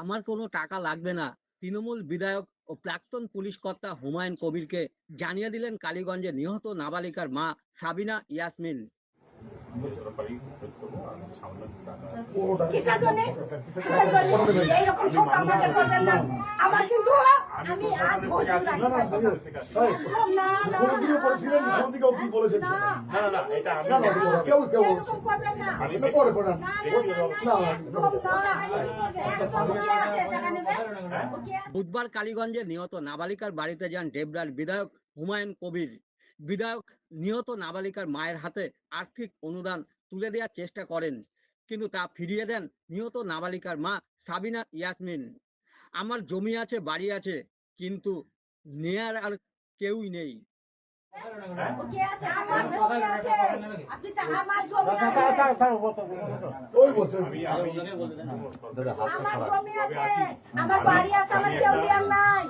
আমার কোনো টাকা লাগবে না, তৃণমূল বিধায়ক ও প্রাক্তন পুলিশ কর্তা হুমায়ুন কবিরকে জানিয়ে দিলেন কালীগঞ্জে নিহত নাবালিকার মা সাবিনা ইয়াসমিন। কিসের জন্য এইরকম সব আমাকে করবেন না। আমার কিন্তু আমি আজ ভোট দিলাম। না না মুখ্যমন্ত্রীও বলেছিলেন, মুখ্যমন্ত্রীকেও কি বলেছেন? না না এটা আমি কেউ এরকম করবেন না। আমি তো পরে করেন বুধবার কালীগঞ্জে নিহত নাবালিকার বাড়িতে যান ডেবরার বিধায়ক হুমায়ুন কবির। বিধায়ক নিহত নাবালিকার মায়ের হাতে আর্থিক অনুদান তুলে দেওয়ার চেষ্টা করেন, কিন্তু তা ফিরিয়ে দেন নিহত নাবালিকার মা সাবিনা ইয়াসমিন। আমার জমি আছে, বাড়ি আছে, কিন্তু নেয়ার আর কেউই নেই। ওই বলছে আমার জমি আছে, আমার বাড়ি আছে, আমার কেউ নেয়ার নাই।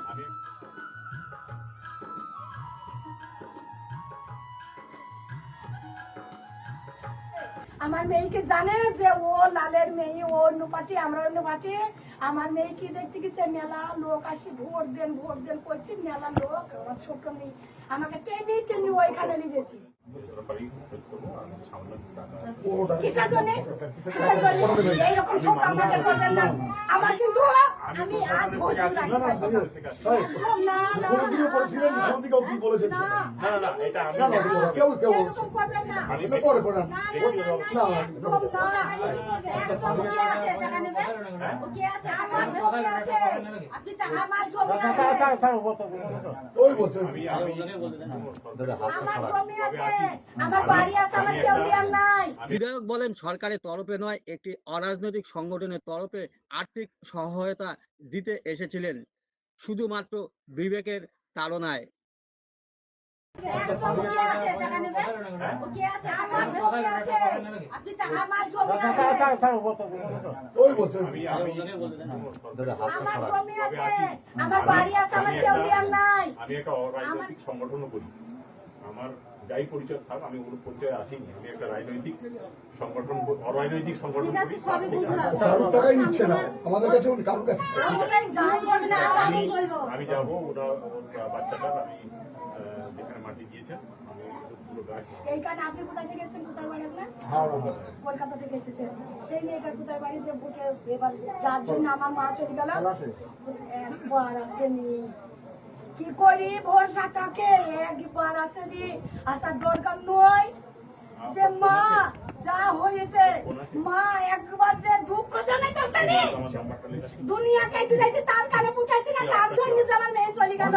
আমার মেয়েকে জানে যে ও লালের মেয়ে, ও অন্য পার্টি, আমরা অন্য পার্টি। আমার মেয়েকে দেখতে গেছে, মেলা লোক আসি ভোট দেন করছি, মেলা লোক। আমার ছোট মেয়ে আমাকে টেনে টেনে ওইখানে নিয়ে গেছি। কিসের জন্য এইরকম সব আমাকে করবেন না। আমার কিন্তু আমি আজ ভোট দিলাম। না মুখ্যমন্ত্রীও বলেছিলেন, মুখ্যমন্ত্রীকেও কি বলেছেন? না না এটা আমি কেউ এরকম করবেন না। আমি তো পরে করেন ওই বলছে বিধায়ক বলেন সরকারের তরফে নয়, একটি অরাজনৈতিক সংগঠনের তরফে আর্থিক সহায়তা দিতে এসেছিলেন, শুধুমাত্র বিবেকের তাড়নায়। ওই বলছে আমার বাড়ি আছে, আমার কেউ নেয়ার নাই। আমি একটা অরাজনৈতিক সংগঠনও করি। আমার যাই পরিচয় থাক, আমি কোনো পরিচয় আসিনি। আমি একটা রাজনৈতিক সংগঠন, অরাজনৈতিক সংগঠন করি। কারোর টাকাই নিচ্ছে না আমাদের কাছে, কারোর কাছে আমি যাবো, ওরা বাচ্চাটার আমি যেখানে মাটি দিয়েছেন আমি পুরো গাছ। এই কারণে আপনি কোথায় থেকে এসেছেন? কোথায় বাড়ি আপনার? কলকাতা থেকে এসেছেন। সেই মেয়েটার কোথায় বাড়ি যে ভোটে এবার যার জন্য আমার মা চলে গেল, একবার আসেনি। কি করি ভরসা থাকে, একবার আসেনি, আসার দরকার নয়। যে মা যা হয়েছে, মা একবার যে দুঃখ জানাইতেছে, দুনিয়া কেটে যাচ্ছে, তার কানে পুছাইছে না, তার জন্য যে আমার মেয়ে চলে গেল।